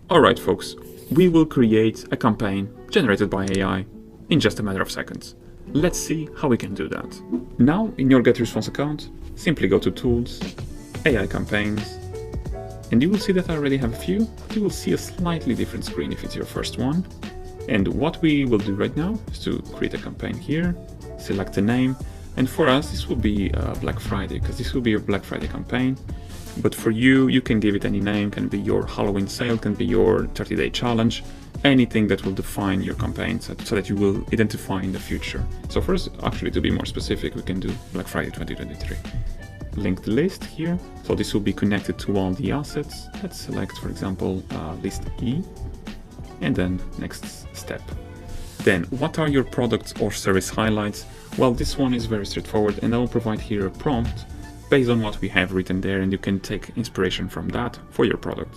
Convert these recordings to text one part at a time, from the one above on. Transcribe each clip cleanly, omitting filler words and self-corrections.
Alright folks, we will create a campaign generated by AI in just a matter of seconds. Let's see how we can do that. Now in your GetResponse account, simply go to Tools, AI Campaigns, and you will see that I already have a few. You will see a slightly different screen if it's your first one. And what we will do right now is to create a campaign here, select a name, and for us this will be Black Friday, because this will be your Black Friday campaign. But for you, you can give it any name, can be your Halloween sale, can be your 30-day challenge, anything that will define your campaign so that you will identify in the future. So for us, actually, to be more specific, we can do Black Friday 2023. Linked list here. So this will be connected to all the assets. Let's select, for example, list E, and then next step. Then what are your products or service highlights? Well, this one is very straightforward, and I will provide here a prompt based on what we have written there, and you can take inspiration from that for your product.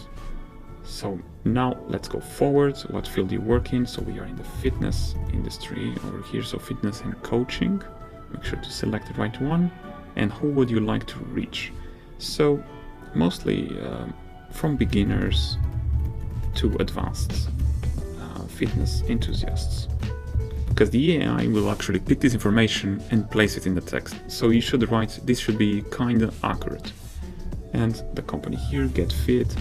So now let's go forward. What field do you work in? So we are in the fitness industry over here. So fitness and coaching. Make sure to select the right one. And who would you like to reach? So mostly from beginners to advanced fitness enthusiasts, because the AI will actually pick this information and place it in the text. So you should write, this should be kind of accurate. And the company here, Get Fit.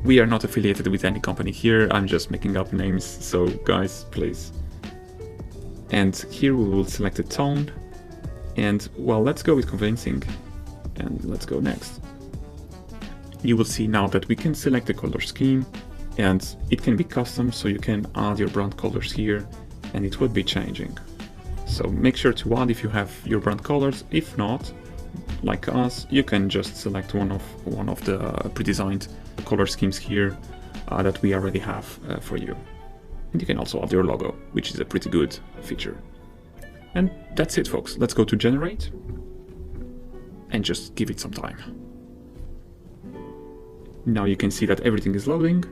We are not affiliated with any company here. I'm just making up names. So guys, please. And here we will select a tone. And well, let's go with convincing, and let's go next. You will see now that we can select the color scheme, and it can be custom, so you can add your brand colors here, and it would be changing. So make sure to add if you have your brand colors. If not, like us, you can just select one of the pre-designed color schemes here that we already have for you. And you can also add your logo, which is a pretty good feature. And that's it, folks. Let's go to generate and just give it some time. Now you can see that everything is loading,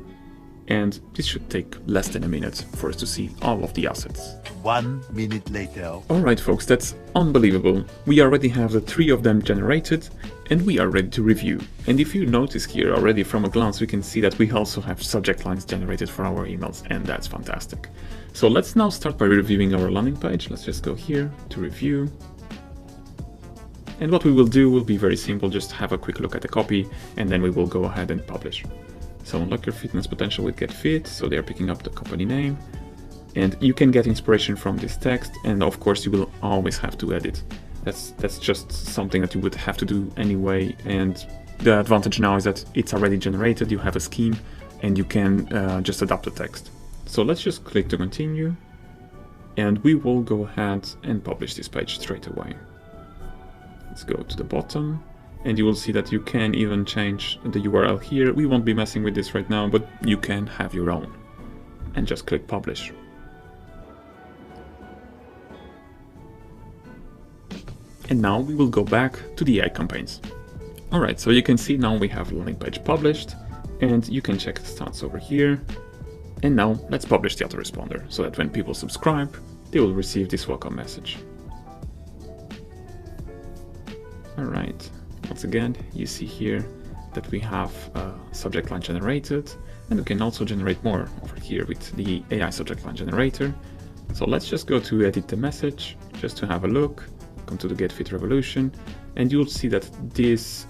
and this should take less than a minute for us to see all of the assets. 1 minute later. Alright folks, that's unbelievable. We already have the 3 of them generated, and we are ready to review. And if you notice here already from a glance, we can see that we also have subject lines generated for our emails, and that's fantastic. So let's now start by reviewing our landing page. Let's just go here to review. And what we will do will be very simple, just have a quick look at the copy, and then we will go ahead and publish. So unlock your fitness potential with Get Fit, so they are picking up the company name. And you can get inspiration from this text, and of course you will always have to edit. That's just something that you would have to do anyway, and the advantage now is that it's already generated, you have a scheme, and you can just adapt the text. So let's just click to continue, and we will go ahead and publish this page straight away. Let's go to the bottom, and you will see that you can even change the URL here. We won't be messing with this right now, but you can have your own. And just click publish. And now we will go back to the AI campaigns. Alright, so you can see now we have landing page published, and you can check the stats over here. And now let's publish the autoresponder, so that when people subscribe, they will receive this welcome message. Alright, once again, you see here that we have a subject line generated, and we can also generate more over here with the AI subject line generator. So let's just go to edit the message, just to have a look. Come to the Get Fit Revolution, and you'll see that this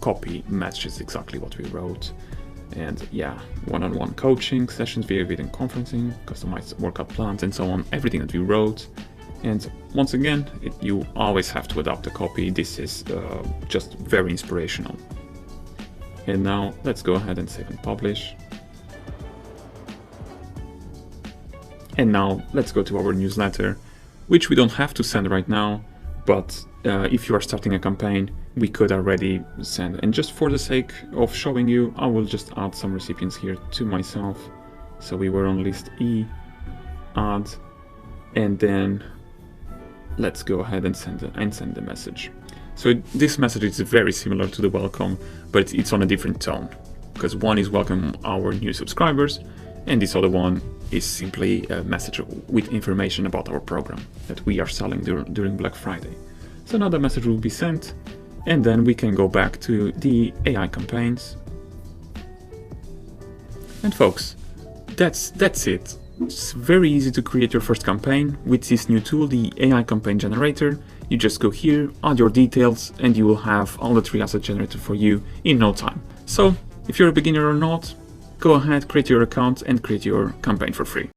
copy matches exactly what we wrote. And yeah, one-on-one coaching sessions via video conferencing, customized workout plans, and so on, everything that we wrote. And once again, you always have to adapt the copy. This is just very inspirational. And now let's go ahead and save and publish. And now let's go to our newsletter, which we don't have to send right now, but if you are starting a campaign, we could already send. And just for the sake of showing you, I will just add some recipients here to myself. So we were on list E, add, and then let's go ahead and send the message. So this message is very similar to the welcome, but it's on a different tone, because one is welcome our new subscribers, and this other one is simply a message with information about our program that we are selling during Black Friday. So now the message will be sent, and then we can go back to the AI campaigns And folks, that's it. It's very easy to create your first campaign with this new tool, the AI Campaign Generator. You just go here, add your details, and you will have all the 3 assets generated for you in no time. So, if you're a beginner or not, go ahead, create your account and create your campaign for free.